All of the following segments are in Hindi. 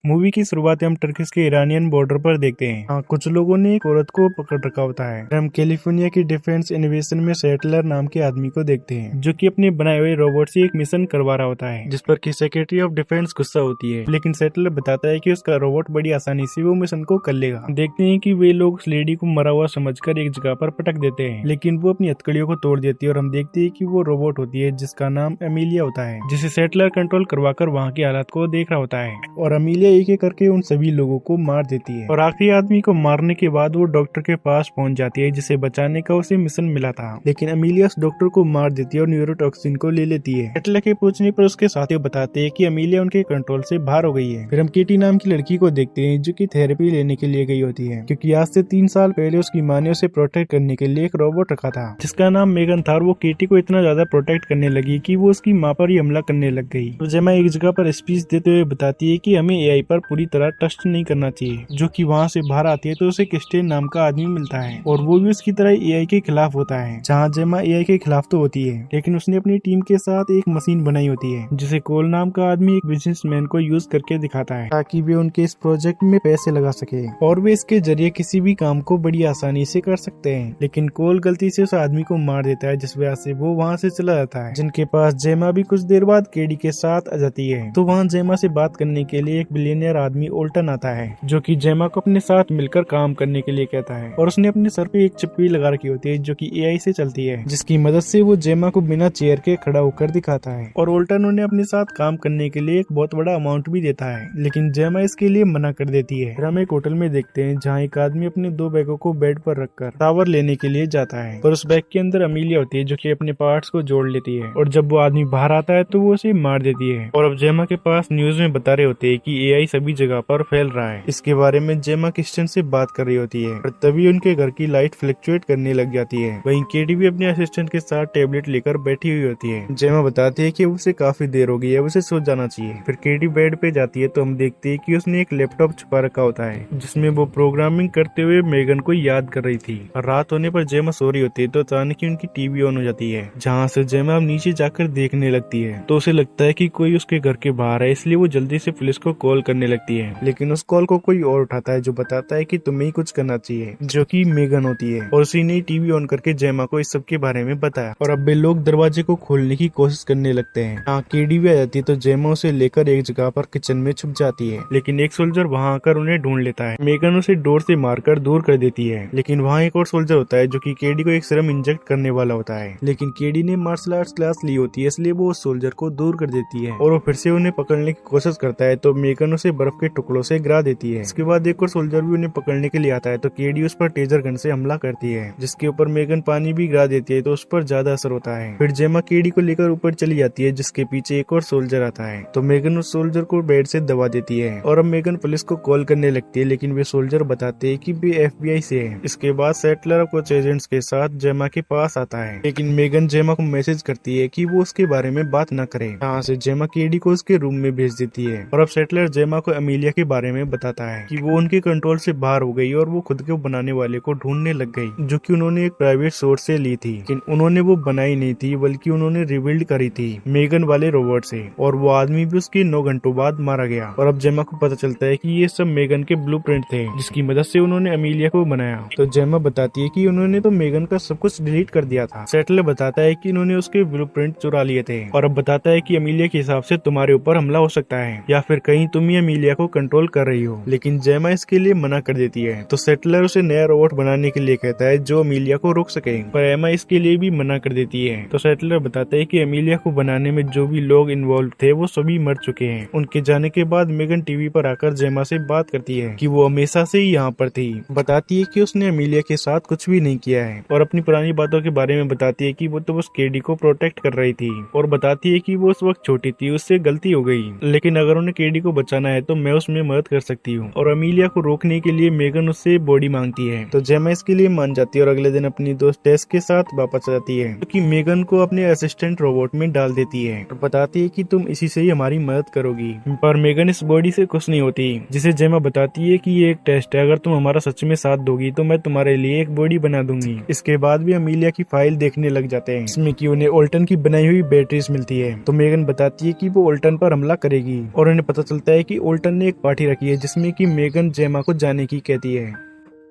मूवी की शुरुआत हम टर्किश के ईरानियन बॉर्डर पर देखते हैं। कुछ लोगों ने एक औरत को पकड़ रखा होता है। हम कैलिफोर्निया की डिफेंस इनोवेशन में सेटलर नाम के आदमी को देखते हैं, जो कि अपने बनाए हुए रोबोट से एक मिशन करवा रहा होता है, जिस पर कि सेक्रेटरी ऑफ डिफेंस गुस्सा होती है। लेकिन सेटलर बताता है कि उसका रोबोट बड़ी आसानी से वो मिशन को कर लेगा। देखते हैं कि वे लोग उस लेडी को मरा हुआ समझकर एक जगह पर पटक देते हैं, लेकिन वो अपनी हथकड़ियों को तोड़ देती है और हम देखते हैं कि वो रोबोट होती है जिसका नाम एमिलिया होता है, जिसे सेटलर कंट्रोल करवाकर वहाँ की हालत को देख रहा होता है। और एमिलिया एक एक करके उन सभी लोगों को मार देती है और आखिरी आदमी को मारने के बाद वो डॉक्टर के पास पहुंच जाती है, जिसे बचाने का उसे मिशन मिला था। लेकिन एमिलिया उस डॉक्टर को मार देती है और न्यूरोटॉक्सिन को ले लेती है। सेटलर के पूछने पर उसके साथी बताते हैं कि एमिलिया उनके कंट्रोल से बाहर हो गई है। फिर हम केटी नाम की लड़की को देखते हैं, जो कि थेरेपी लेने के लिए गई होती है, क्योंकि आज से 3 साल पहले उसकी माँ ने उसे प्रोटेक्ट करने के लिए एक रोबोट रखा था जिसका नाम मेगन था। और वो केटी को इतना ज्यादा प्रोटेक्ट करने लगी कि वो उसकी माँ पर ही हमला करने लग गई। तो जेमा एक जगह पर स्पीच देते हुए बताती है कि हमें एआई पर पूरी तरह ट्रस्ट नहीं करना चाहिए। जो कि वहाँ से बाहर आती है तो उसे क्रिस्टियन नाम का आदमी मिलता है और वो भी उसकी तरह एआई के खिलाफ होता है। जहाँ जेमा एआई के खिलाफ तो होती है, लेकिन उसने अपनी टीम के साथ एक मशीन बनाई होती है जिसे कोल नाम का आदमी एक बिजनेसमैन को यूज करके दिखाता है, ताकि वे उनके इस प्रोजेक्ट में पैसे लगा सके और वे इसके जरिए किसी भी काम को बड़ी आसानी से कर सकते हैं। लेकिन कोल गलती से उस आदमी को मार देता है, जिस वजह से वो वहाँ से चला जाता है। जिनके पास जेमा भी कुछ देर बाद केडी के साथ आ जाती है। तो वहाँ जेमा से बात करने के लिए एक बिलियनियर आदमी ओल्टन आता है, जो कि जेमा को अपने साथ मिलकर काम करने के लिए कहता है। और उसने अपने सर पे एक चिप्पी लगा रखी होती है, जो कि एआई से चलती है, जिसकी मदद से वो जेमा को बिना चेयर के खड़ा होकर दिखाता है। और ओल्टन उन्हें अपने साथ काम करने के लिए एक बहुत बड़ा अमाउंट भी देता है, लेकिन जेमा इसके लिए मना कर देती है। फिर हम एक होटल में देखते हैं, जहाँ एक आदमी अपने 2 बैगों को बेड पर रखकर टावर लेने के लिए जाता है। और उस बैग के अंदर अमीलिया होती है, जो कि अपने पार्ट्स को जोड़ लेती है। और जब वो आदमी बाहर आता है तो वो उसे मार देती है। और अब जेमा के पास न्यूज में बता रहे होते हैं कि एआई सभी जगह पर फैल रहा है। इसके बारे में जेमा क्रिस्टियन से बात कर रही होती है और तभी उनके घर की लाइट फ्लक्चुएट करने लग जाती है। वहीं केडी भी अपने असिस्टेंट के साथ टैबलेट लेकर बैठी हुई होती है। जेमा बताती है कि उसे काफी देर हो गई है, उसे सो जाना चाहिए। फिर केडी बेड पे जाती है तो हम देखते हैं कि उसने एक लैपटॉप छुपा रखा होता है, जिसमें वो प्रोग्रामिंग करते हुए मेगन को याद कर रही थी। और रात होने पर जेमा सो रही होती है तो अचानक ही उनकी टीवी ऑन हो जाती है, जहाँ से जेमा अब नीचे जाकर देखने लगती है। तो उसे लगता है कि कोई उसके घर के बाहर है, इसलिए वो जल्दी से पुलिस को कॉल करने लगती है। लेकिन उस कॉल को कोई और उठाता है, जो बताता है कि तुम्हें ही कुछ करना चाहिए, जो कि मेगन होती है। और उसी ने टीवी ऑन करके जेमा को इस सब के बारे में बताया। और अब वे लोग दरवाजे को खोलने की कोशिश करने लगते हैं। यहाँ केडी भी आ जाती है तो जेमा उसे लेकर एक जगह पर किचन में छुप जाती है। लेकिन एक सोल्जर वहाँ आकर उन्हें ढूंढ लेता है। मेगन उसे डोर से मारकर दूर कर देती है। लेकिन वहाँ एक और सोल्जर होता है, जो कि केडी को एक सीरम इंजेक्ट करने वाला होता है। लेकिन केडी ने मार्शल आर्ट्स क्लास ली होती है, इसलिए वो उस सोल्जर को दूर कर देती है। और वो फिर से उन्हें पकड़ने की कोशिश करता है तो मेगन उसे बर्फ के टुकड़ों से गिरा देती है। इसके बाद एक और सोल्जर भी उन्हें पकड़ने के लिए आता है तो केडी उस पर टेजर गन से हमला करती है, जिसके ऊपर मेगन पानी भी गिरा देती है तो उस पर ज्यादा असर होता है। फिर जेमा केडी को लेकर ऊपर चली जाती है, जिसके पीछे एक और सोल्जर आता है तो मेगन उस सोल्जर को बेड से दबा देती है। और अब मेगन पुलिस को कॉल करने लगती है, लेकिन वे सोल्जर बताते हैं कि वे एफबीआई से है। इसके बाद सेटलर कुछ एजेंट्स के साथ जेमा के पास आता है, लेकिन मेगन जेमा को मैसेज करती है कि वो उसके बारे में बात न करे। यहाँ से जेमा केडी को उसके रूम में भेज देती है। और अब सेटलर जेमा को एमिलिया के बारे में बताता है कि वो उनके कंट्रोल से बाहर हो गई और वो खुद के बनाने वाले को ढूंढने लग गई, जो कि उन्होंने एक प्राइवेट सोर्स से ली थी। लेकिन उन्होंने वो बनाई नहीं थी, बल्कि उन्होंने रिबिल्ड करी थी मेगन वाले रोबोट से। और वो आदमी भी उसके 9 घंटों बाद मारा गया। और अब जेमा को पता चलता है कि ये सब मेगन के ब्लूप्रिंट थे, जिसकी मदद से उन्होंने एमिलिया को बनाया। तो जेमा बताती है कि उन्होंने तो मेगन का सब कुछ डिलीट कर दिया था। सेटलर बताता है कि उन्होंने उसके ब्लूप्रिंट चुरा लिए थे। और अब बताता है कि एमिलिया के हिसाब से तुम्हारे ऊपर हमला हो सकता है, या फिर कहीं तुम ही एमिलिया को कंट्रोल कर रही हो। लेकिन जेमा इसके लिए मना कर देती है। तो सेटलर उसे नया रोबोट बनाने के लिए कहता है, जो एमिलिया को रोक सके, पर एमा इसके लिए भी मना कर देती है। तो सेटलर बताता है कि एमिलिया को बनाने में जो भी लोग इन्वॉल्व थे वो सभी मर चुके हैं। उनके जाने के बाद मेगन टीवी पर आकर जेमा से बात करती है कि वो हमेशा से ही यहाँ पर थी। बताती है कि उसने एमिलिया के साथ कुछ भी नहीं किया है, और अपनी पुरानी बातों के बारे में बताती है कि वो तो उस केडी को प्रोटेक्ट कर रही थी। और बताती है कि वो उस वक्त छोटी थी, उससे गलती हो गई, लेकिन अगर उन्हें केडी को बचाना है तो मैं उसमें मदद कर सकती हूँ। और एमिलिया को रोकने के लिए मेगन उससे बॉडी मांगती है तो जेमा इसके लिए मान जाती है और अगले दिन अपनी दोस्त टेस के साथ वापस जाती है, क्योंकि मेगन को अपने असिस्टेंट रोबोट में डाल देती है और बताती है कि तुम इसी से ही हमारी मदद करोगी। पर मेगन इस बॉडी से खुश नहीं होती, जिसे जेमा बताती है कि ये एक टेस्ट है, अगर तुम हमारा सच में साथ दोगी तो मैं तुम्हारे लिए एक बॉडी बना दूंगी। इसके बाद भी एमिलिया की फाइल देखने लग जाते हैं, इसमें कि उन्हें ओल्टन की बनाई हुई बैटरीज मिलती है। तो मेगन बताती है कि वो ओल्टन पर हमला करेगी और उन्हें पता चलता है कि कि ओल्टन ने एक पार्टी रखी है जिसमें कि मेगन जेमा को जाने की कहती है।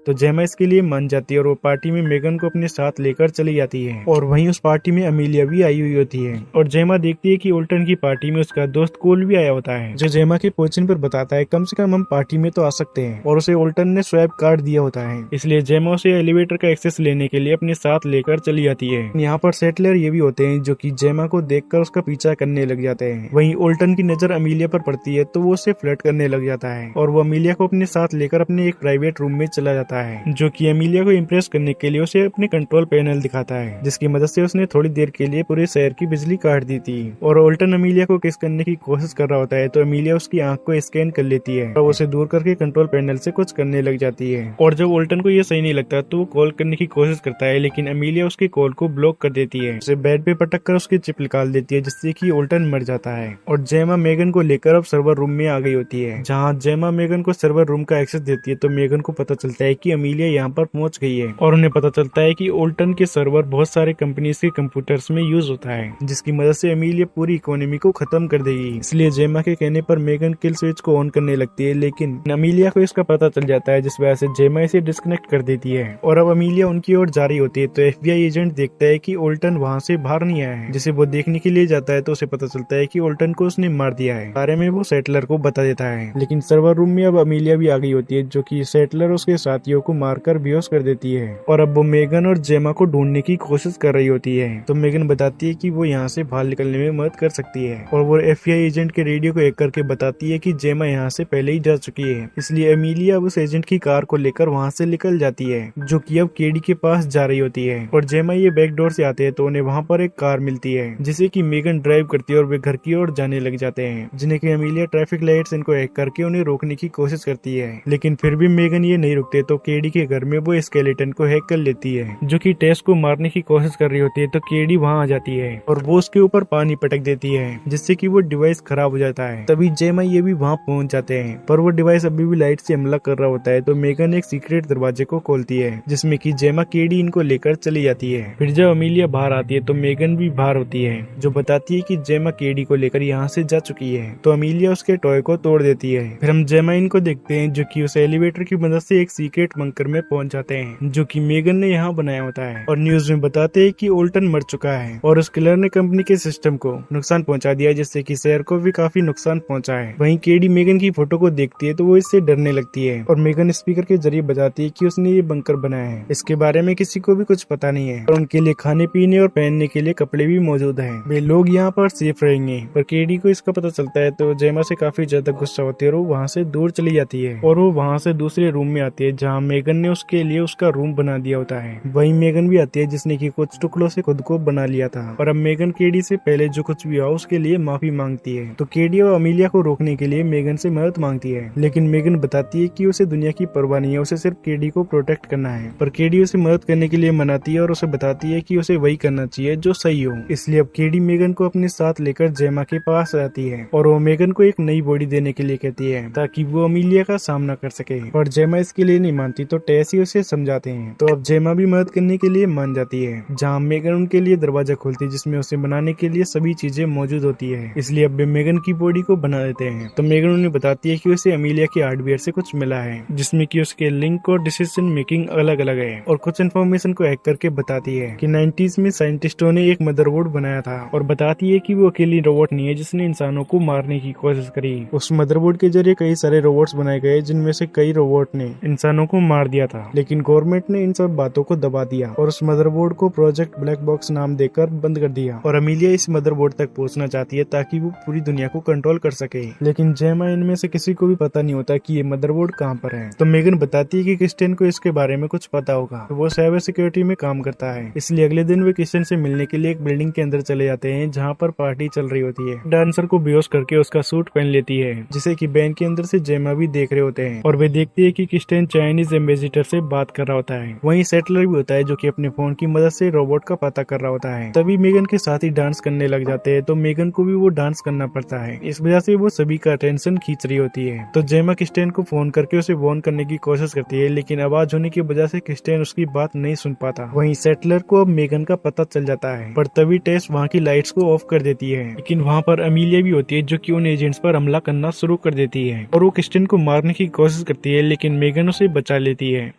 तो जेमा इसके लिए मान जाती है और वो पार्टी में मेगन को अपने साथ लेकर चली जाती है। और वहीं उस पार्टी में अमीलिया भी आई हुई होती है और जेमा देखती है कि ओल्टन की पार्टी में उसका दोस्त कोल भी आया होता है, जो जेमा के पोजीशन पर बताता है कम से कम हम पार्टी में तो आ सकते हैं। और उसे ओल्टन ने स्वैप कार्ड दिया होता है, इसलिए जेमा उसे एलिवेटर का एक्सेस लेने के लिए अपने साथ लेकर चली जाती है। यहाँ पर सेटलर ये भी होते हैं जो कि जेमा को देखकर उसका पीछा करने लग जाते हैं। वहीं ओल्टन की नजर अमीलिया पर पड़ती है तो वो उसे फ्लर्ट करने लग जाता है और वो अमीलिया को अपने साथ लेकर अपने एक प्राइवेट रूम में चला जाता है, जो कि अमीलिया को इम्प्रेस करने के लिए उसे अपने कंट्रोल पैनल दिखाता है, जिसकी मदद से उसने थोड़ी देर के लिए पूरे शहर की बिजली काट दी थी। और ओल्टन अमीलिया को किस करने की कोशिश कर रहा होता है तो अमीलिया उसकी आंख को स्कैन कर लेती है और उसे दूर करके कंट्रोल पैनल से कुछ करने लग जाती है। और जब ओल्टन को ये सही नहीं लगता तो वो कॉल करने की कोशिश करता है, लेकिन अमीलिया उसके कॉल को ब्लॉक कर देती है, उसे बेड पे पटक कर उसकी चिप निकाल देती है, जिससे कि ओल्टन मर जाता है। और जेमा मेगन को लेकर अब सर्वर रूम में आ गई होती है, जहाँ जेमा मेगन को सर्वर रूम का एक्सेस देती है तो मेगन को पता चलता है कि अमीलिया यहाँ पर पहुंच गई है और उन्हें पता चलता है कि ओल्टन के सर्वर बहुत सारे कंपनीज के कंप्यूटर्स में यूज होता है, जिसकी मदद से अमीलिया पूरी इकोनॉमी को खत्म कर देगी। इसलिए जेमा के कहने पर मेगन किल स्विच को ऑन करने लगती है, लेकिन अमीलिया को इसका पता चल जाता है, जिस वजह से जेमा इसे डिस्कनेक्ट कर देती है। और अब अमीलिया उनकी ओर जा रही होती है तो FBI एजेंट देखता है कि ओल्टन वहाँ से बाहर नहीं आया है, जिसे वो देखने के लिए जाता है तो उसे पता चलता है कि ओल्टन को उसने मार दिया है। बारे में वो सेटलर को बता देता है, लेकिन सर्वर रूम में अब अमीलिया भी आ गई होती है, जो कि सेटलर उसके साथियों को मारकर बेहोश कर देती है। और अब वो मेगन और जेमा को ढूंढने की कोशिश कर रही होती है तो मेगन बताती है कि वो यहाँ से बाहर निकलने में मदद कर सकती है। और वो FBI एजेंट के रेडियो को हैक करके बताती है कि जेमा यहाँ से पहले ही जा चुकी है, इसलिए अमीलिया उस एजेंट की कार को लेकर वहाँ से निकल जाती है, जो कि अब केडी के पास जा रही होती है। और जेमा ये बैक डोर से आते हैं तो उन्हें वहाँ पर एक कार मिलती है, जिसे कि मेगन ड्राइव करती है और वे घर की ओर जाने लग जाते हैं, जिन्हें कि अमीलिया ट्रैफिक लाइट्स इनको हैक करके उन्हें रोकने की कोशिश करती है। लेकिन फिर भी मेगन ये नहीं रुकते तो केडी के घर में वो स्केलेटन को हैक कर लेती है, जो कि टेस को मारने की कोशिश कर रही होती है तो केडी वहाँ आ जाती है और वो उसके ऊपर पानी पटक देती है, जिससे कि वो डिवाइस खराब हो जाता है। तभी जेमा ये भी वहाँ पहुँच जाते हैं, पर वो डिवाइस अभी भी लाइट से हमला कर रहा होता है तो मेगन एक सीक्रेट दरवाजे को खोलती है, जिसमें कि जेमा केडी इनको लेकर चली जाती है। फिर जब अमीलिया बाहर आती है तो मेगन भी बाहर होती है, जो बताती है कि जेमा केडी को लेकर यहाँ से जा चुकी है। तो अमीलिया उसके टॉय को तोड़ देती है। फिर हम जेमा इनको देखते हैं, जो कि उस एलिवेटर की मदद से एक सीक्रेट बंकर में पहुंच जाते हैं, जो कि मेगन ने यहाँ बनाया होता है। और न्यूज में बताते हैं कि ओल्टन मर चुका है और उस किलर ने कंपनी के सिस्टम को नुकसान पहुंचा दिया, जिससे कि शहर को भी काफी नुकसान पहुंचा है। वहीं केडी मेगन की फोटो को देखती है तो वो इससे डरने लगती है और मेगन स्पीकर के जरिए बताती है कि उसने ये बंकर बनाया है, इसके बारे में किसी को भी कुछ पता नहीं है और उनके लिए खाने पीने और पहनने के लिए कपड़े भी मौजूद हैं। वे लोग यहाँ पर सेफ रहेंगे। पर केडी को इसका पता चलता है तो जेमा से काफी ज्यादा गुस्सा होती है और वो वहाँ से दूर चली जाती है और वो वहाँ से दूसरे रूम में आती है, जहाँ मेगन ने उसके लिए उसका रूम बना दिया होता है। वहीं मेगन भी आती है, जिसने कि कुछ टुकड़ों से खुद को बना लिया था। और अब मेगन केडी से पहले जो कुछ भी हुआ उसके लिए माफी मांगती है। तो केडी और अमीलिया को रोकने के लिए मेगन से मदद मांगती है, लेकिन मेगन बताती है कि उसे दुनिया की परवाह नहीं है, उसे सिर्फ केडी को प्रोटेक्ट करना है। पर केडी उसे मदद करने के लिए मनाती है और उसे बताती है कि उसे वही करना चाहिए जो सही हो। इसलिए अब केडी मेगन को अपने साथ लेकर जेमा के पास आती है और वो मेगन को एक नई बॉडी देने के लिए कहती है, ताकि वो अमीलिया का सामना कर सके। और जेमा इसके लिए नहीं मानती तो टेस ही उसे समझाते हैं। तो अब जेमा भी मदद करने के लिए मान जाती है, जहाँ मेगन उनके लिए दरवाजा खोलती है, जिसमें उसे बनाने के लिए सभी चीजें मौजूद होती है। इसलिए अब वे मेगन की बॉडी को बना देते हैं। तो मेगन उन्हें बताती है कि उसे अमीलिया के हार्डवेयर से कुछ मिला है, जिसमें कि उसके लिंक और डिसीजन मेकिंग अलग अलग है। और कुछ इन्फॉर्मेशन को हैक करके बताती है कि 90s में साइंटिस्टों ने एक मदरबोर्ड बनाया था और बताती है कि वो अकेली रोबोट नहीं है जिसने इंसानों को मारने की कोशिश करी। उस मदरबोर्ड के जरिए कई सारे रोबोट्स बनाए गए, जिनमें से कई रोबोट ने इंसानों को मार दिया था, लेकिन गवर्नमेंट ने इन सब बातों को दबा दिया और उस मदरबोर्ड को प्रोजेक्ट ब्लैक बॉक्स नाम देकर बंद कर दिया। और अमीलिया इस मदरबोर्ड तक पहुंचना चाहती है ताकि वो पूरी दुनिया को कंट्रोल कर सके, लेकिन जेमा इनमें से किसी को भी पता नहीं होता कि ये मदरबोर्ड कहाँ पर है। तो मेगन बताती है कि क्रिस्टियन को इसके बारे में कुछ पता होगा, तो वो साइबर सिक्योरिटी में काम करता है। इसलिए अगले दिन वे क्रिस्टियन से मिलने के लिए एक बिल्डिंग के अंदर चले जाते हैं, जहाँ पर पार्टी चल रही होती है। डांसर को बेहोश करके उसका सूट पहन लेती है, जिसे कि बैंड के अंदर से जेमा भी देख रहे होते हैं। और वे देखती है कि क्रिस्टियन चाइनीज चाइनीज एम्बेसडर से बात कर रहा होता है। वहीं सेटलर भी होता है जो कि अपने फोन की मदद से रोबोट का पता कर रहा होता है। तभी मेगन के साथ ही डांस करने लग जाते हैं, तो मेगन को भी वो डांस करना पड़ता है। इस वजह से वो सभी का अटेंशन खींच रही होती है। तो जेमा क्रिस्टेन को फोन करके उसे वार्न करने की कोशिश करती है, लेकिन आवाज होने की वजह से क्रिस्टेन उसकी बात नहीं सुन पाता। वहीं सेटलर को अब मेगन का पता चल जाता है, पर तभी टेस वहाँ की लाइट्स को ऑफ कर देती है। लेकिन वहाँ पर अमीलिया भी होती है जो कि उन एजेंट्स पर हमला करना शुरू कर देती है और वो क्रिस्टेन को मारने की कोशिश करती है, लेकिन मेगन उसे बचा लेती है।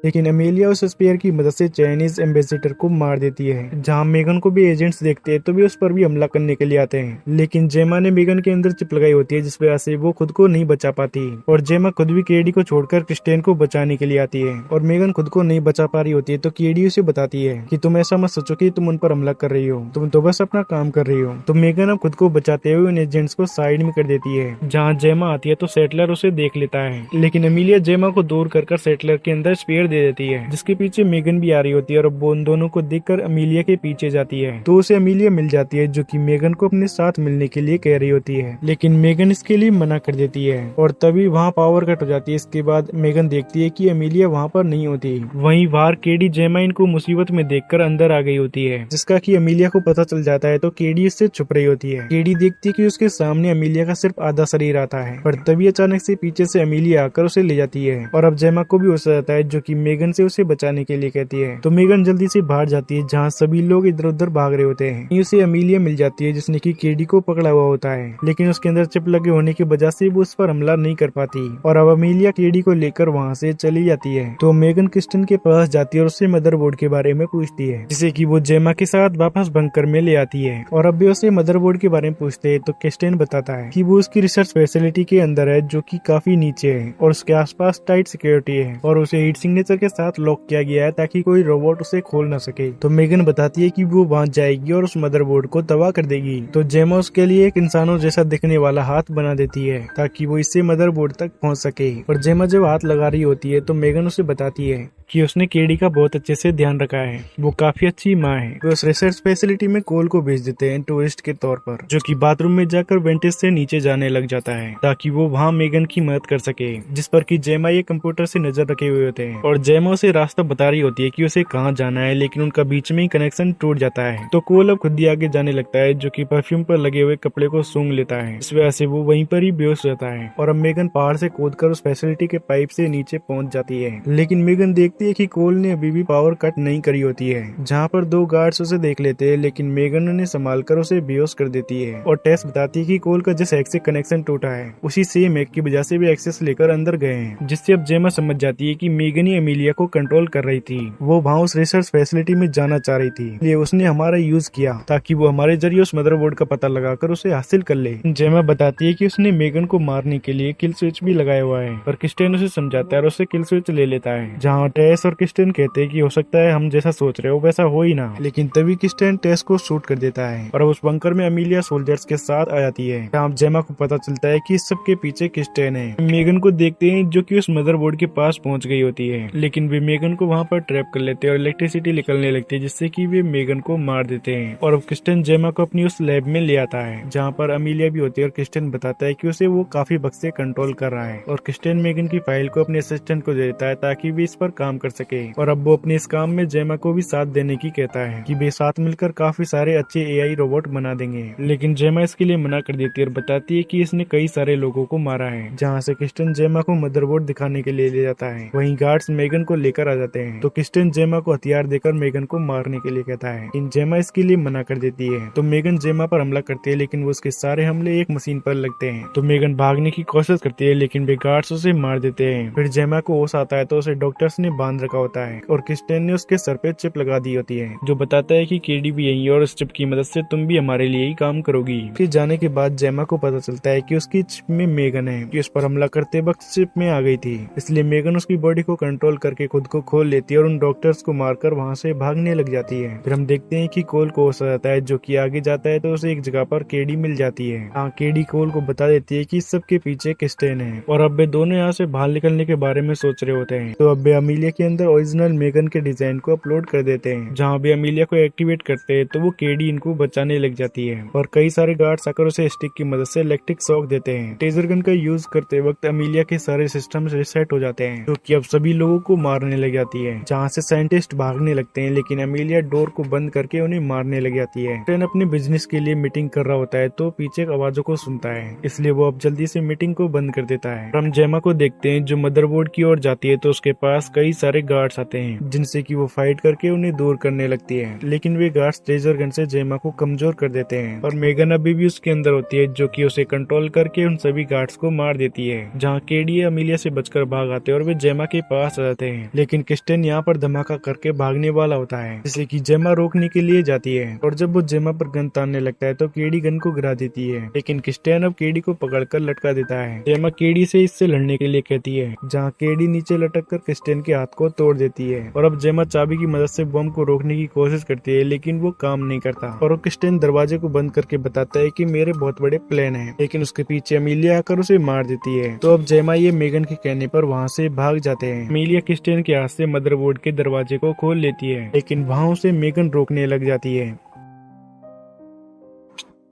लेकिन अमेलिया उस स्पेयर की मदद से चाइनीज एम्बेसडर को मार देती है। जहां मेगन को भी एजेंट्स देखते हैं तो भी उस पर भी हमला करने के लिए आते हैं, लेकिन जेमा ने मेगन के अंदर चिप लगाई होती है, जिस वजह से वो खुद को नहीं बचा पाती और जेमा खुद भी केडी को छोड़कर क्रिस्टेन को बचाने के लिए आती है। और मेगन खुद को नहीं बचा पा रही होती है तो केडी उसे बताती है कि तुम ऐसा मत सोचो कि तुम उन पर हमला कर रही हो, तुम तो बस अपना काम कर रही हो। तो मेगन अब खुद को बचाते हुए उन एजेंट्स को साइड में कर देती है। जहाँ जेमा आती है तो सेटलर उसे देख लेता है, लेकिन अमेलिया जेमा को दूर कर सेटलर के अंदर स्पेयर दे देती है, के पीछे मेगन भी आ रही होती है और वो उन दोनों को देखकर अमीलिया के पीछे जाती है। तो उसे अमीलिया मिल जाती है जो कि मेगन को अपने साथ मिलने के लिए कह रही होती है, लेकिन मेगन इसके लिए मना कर देती है और तभी वहाँ पावर कट हो जाती है। इसके बाद मेगन देखती है कि अमीलिया वहाँ पर नहीं होती। वहीं बाहर केडी जेमा इनको मुसीबत में देखकर अंदर आ गई होती है, जिसका कि अमीलिया को पता चल जाता है। तो केडी इससे छुप रही होती है। केडी देखती है कि उसके सामने अमीलिया का सिर्फ आधा शरीर आता है, पर तभी अचानक से पीछे से अमीलिया आकर उसे ले जाती है और अब जेमा को भी हो जाता है जो कि मेगन से उसे बचाने के लिए कहती है। तो मेगन जल्दी से बाहर जाती है जहाँ सभी लोग इधर उधर भाग रहे होते हैं। उसे अमीलिया मिल जाती है जिसने की केडी को पकड़ा हुआ होता है, लेकिन उसके अंदर चिप लगे होने की वजह से वो उस पर हमला नहीं कर पाती और अब अमीलिया केडी को लेकर वहाँ से चली जाती है। तो मेगन क्रिस्टन के पास जाती है और उससे मदरबोर्ड के बारे में पूछती है, जिसे की वो जेमा के साथ वापस बंकर में ले आती है। और अब भी उसे मदरबोर्ड के बारे में पूछते है तो क्रिस्टन बताता है कि वो उसकी रिसर्च फैसिलिटी के अंदर है जो कि काफी नीचे है और उसके आसपास टाइट सिक्योरिटी है और उसे हीट सिग्नेचर के साथ लॉक किया गया है ताकि कोई रोबोट उसे खोल ना सके। तो मेगन बताती है कि वो वहाँ जाएगी और उस मदरबोर्ड को तबाह कर देगी। तो जेमा उसके लिए एक इंसानों जैसा दिखने वाला हाथ बना देती है ताकि वो इससे मदरबोर्ड तक पहुँच सके। और जेमा जब हाथ लगा रही होती है तो मेगन उसे बताती है कि उसने केडी का बहुत अच्छे से ध्यान रखा है, वो काफी अच्छी माँ है। वो उस रिसर्च फैसिलिटी में कोल को भेज देते हैं टूरिस्ट के तौर पर, जो कि बाथरूम में जाकर वेंटिस से नीचे जाने लग जाता है ताकि वो वहाँ मेगन की मदद कर सके, जिस पर कि जेमा ये कंप्यूटर से नजर रखे हुए होते हैं और जेमा उसे रास्ता बता रही होती है कि उसे कहाँ जाना है, लेकिन उनका बीच में ही कनेक्शन टूट जाता है। तो कोल अब खुद ही आगे जाने लगता है जो कि परफ्यूम पर लगे हुए कपड़े को सूंघ लेता है। इस वजह से वो वहीं पर ही बेहोश रहता है और अब मेगन पहाड़ से कूदकर उस फैसिलिटी के पाइप से नीचे पहुंच जाती है। लेकिन मेगन देखती है कि कोल ने अभी भी पावर कट नहीं करी होती है, जहाँ पर दो गार्ड्स उसे देख लेते हैं, लेकिन मेगन उन्हें संभाल कर उसे बेहोश कर देती है। और टेस बताती है कि कोल का जिस हैक से कनेक्शन टूटा है उसी सेम हैक की वजह से भी एक्सेस लेकर अंदर गए हैं, जिससे अब जेमा समझ जाती है कि मेगन ही अमीलिया को कंट्रोल कर रही थी। वो वहाँ उस रिसर्च फैसिलिटी में जाना चाह रही थी, इसलिए उसने हमारा यूज किया ताकि वो हमारे जरिए उस मदरबोर्ड का पता लगाकर उसे हासिल कर ले। जेमा बताती है कि उसने मेगन को मारने के लिए किल स्विच भी लगाया हुआ है, पर क्रिस्टेन उसे समझाता है और उससे किल स्विच ले लेता है। जहाँ टेस और क्रिस्टेन कहते हैं कि हो सकता है हम जैसा सोच रहे हो वैसा हो ही ना, लेकिन तभी क्रिस्टेन टेस को शूट कर देता है और अब उस बंकर में अमीलिया सोल्जर्स के साथ आ जाती है। जहाँ जेमा को पता चलता है कि इस सब के पीछे क्रिस्टेन है। मेगन को देखते हैं जो कि उस मदरबोर्ड के पास पहुंच गई होती है, लेकिन वे मेगन को वहाँ पर ट्रैप कर लेते हैं और इलेक्ट्रिसिटी निकलने लगती है, जिससे कि वे मेगन को मार देते हैं। और अब क्रिस्टेन जेमा को अपनी उस लैब में ले आता है जहाँ पर अमीलिया भी होती है और क्रिस्टेन बताता है कि उसे वो काफी वक्त से कंट्रोल कर रहा है। और क्रिस्टेन मेगन की फाइल को अपने असिस्टेंट को दे देता है ताकि वे इस पर काम कर सके। और अब वो अपने इस काम में जेमा को भी साथ देने की कहता है कि वे साथ मिलकर काफी सारे अच्छे एआई रोबोट बना देंगे, लेकिन जेमा इसके लिए मना कर देती है और बताती है कि इसने कई सारे लोगों को मारा है। जहाँ से क्रिस्टेन जेमा को मदरबोर्ड दिखाने के लिए ले जाता है, वहीं गार्ड्स मेगन को लेकर आ जाते हैं। तो क्रिस्टेन जेमा को हथियार देकर मेगन को मारने के लिए कहता है, इन जेमा इसके लिए मना कर देती है। तो मेगन जेमा पर हमला करती है, लेकिन वो उसके सारे हमले एक मशीन पर लगते हैं। तो मेगन भागने की कोशिश करती है, लेकिन वे गार्ड्स उसे मार देते हैं। फिर जेमा को होश आता है तो उसे डॉक्टर्स ने बांध रखा होता है और क्रिस्टेन ने उसके सर पे चिप लगा दी होती है, जो बताता है कि केडी भी यही और इस चिप की मदद से तुम भी हमारे लिए ही काम करोगी। फिर जाने के बाद जेमा को पता चलता है कि उसकी चिप में मेगन है, कि उस पर हमला करते वक्त चिप में आ गई थी, इसलिए मेगन उसकी बॉडी को कंट्रोल करके खुद को खोल लेती है और उन डॉक्टर्स को मारकर वहाँ से भागने लग जाती है। फिर हम देखते हैं कि कोल को होश आ जाता है, जो कि आगे जाता है तो उसे एक जगह पर केडी मिल जाती है। हाँ, केडी कोल को बता देती है कि इस सब के पीछे क्रिस्टेन है और अब वे दोनों यहाँ से बाहर निकलने के बारे में सोच रहे होते हैं। तो अब वे अमीलिया अमीलिया के अंदर ओरिजिनल मेगन के डिजाइन को अपलोड कर देते हैं। जहाँ भी अमीलिया को एक्टिवेट करते हैं तो वो केडी इनको बचाने लग जाती है और कई सारे गार्ड्स आकर उसे स्टिक की मदद से इलेक्ट्रिक शॉक देते हैं। टेजर गन का यूज करते वक्त अमीलिया के सारे सिस्टम रिसेट हो जाते हैं, जो कि अब सभी लोगों को मारने लग जाती है। जहाँ से साइंटिस्ट भागने लगते हैं, लेकिन अमीलिया डोर को बंद करके उन्हें मारने लग जाती है। ट्रेन अपने बिजनेस के लिए मीटिंग कर रहा होता है तो पीछे आवाजों को सुनता है, इसलिए वो अब जल्दी से मीटिंग को बंद कर देता है। हम जेमा को देखते हैं जो मदरबोर्ड की ओर जाती है तो उसके पास कई सारे गार्ड्स आते हैं, जिनसे कि वो फाइट करके उन्हें दूर करने लगती है, लेकिन वे गार्ड्स टेजर गन से जेमा को कमजोर कर देते हैं और मेगन अभी भी उसके अंदर होती है, जो कि उसे कंट्रोल करके उन सभी गार्ड्स को मार देती है। जहाँ केडी अमीलिया से बचकर भाग आते हैं और वे जेमा के पास आ जाते हैं, लेकिन क्रिस्टियन यहाँ पर धमाका करके भागने वाला होता है, जिसे कि जेमा रोकने के लिए जाती है और जब वो जेमा पर गन तानने लगता है तो केडी गन को गिरा देती है, लेकिन क्रिस्टियन अब केडी को पकड़कर लटका देता है। जेमा केडी से इससे लड़ने के लिए कहती है, जहाँ केडी नीचे लटक कर क्रिस्टियन के हाथ को तोड़ देती है और अब जेमा चाबी की मदद से बम को रोकने की कोशिश करती है, लेकिन वो काम नहीं करता और क्रिस्टियन दरवाजे को बंद करके बताता है कि मेरे बहुत बड़े प्लान हैं, लेकिन उसके पीछे अमीलिया आकर उसे मार देती है। तो अब जेमा ये मेगन के कहने पर वहाँ से भाग जाते हैं। अमीलिया क्रिस्टियन के हाथ से मदरबोर्ड के दरवाजे को खोल लेती है, लेकिन वहाँ उसे मेगन रोकने लग जाती है,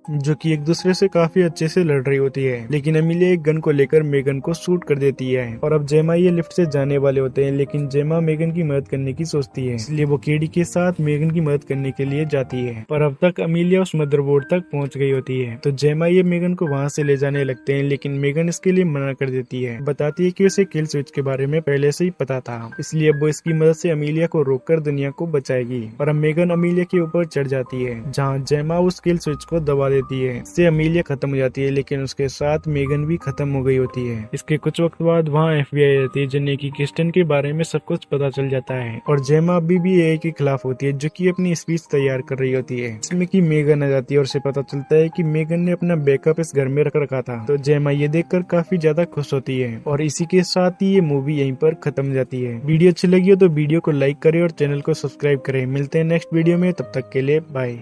जो कि एक दूसरे से काफी अच्छे से लड़ रही होती है। लेकिन अमीलिया एक गन को लेकर मेगन को शूट कर देती है और अब जेमा ये लिफ्ट से जाने वाले होते हैं, लेकिन जेमा मेगन की मदद करने की सोचती है, इसलिए वो केडी के साथ मेगन की मदद करने के लिए जाती है। पर अब तक अमीलिया उस मदरबोर्ड तक पहुंच गई होती है, तो जेमा ये मेगन को वहां से ले जाने लगते हैं, लेकिन मेगन इसके लिए मना कर देती है, बताती है कि उसे किल स्विच के बारे में पहले से ही पता था, इसलिए वो इसकी मदद से अमीलिया को रोककर दुनिया को बचाएगी। और अब मेगन अमीलिया के ऊपर चढ़ जाती है, जहाँ जेमा उस किल स्विच को दबा देती है, इससे अमीलिया खत्म हो जाती है, लेकिन उसके साथ मेगन भी खत्म हो गई होती है। इसके कुछ वक्त बाद वहाँ FBI आती है, जिन्हें की क्रिस्टियन के बारे में सब कुछ पता चल जाता है और जेमा अभी भी AI के खिलाफ होती है, जो कि अपनी स्पीच तैयार कर रही होती है। इसमें की मेगन आ जाती है और उसे पता चलता है कि मेगन ने अपना बैकअप इस घर में रख रखा था, तो जेमा ये देखकर काफी ज्यादा खुश होती है और इसी के साथ ही ये मूवी यहीं पर खत्म जाती है। वीडियो अच्छी लगी हो तो वीडियो को लाइक करें और चैनल को सब्सक्राइब करें। मिलते हैं नेक्स्ट वीडियो में, तब तक के लिए बाय।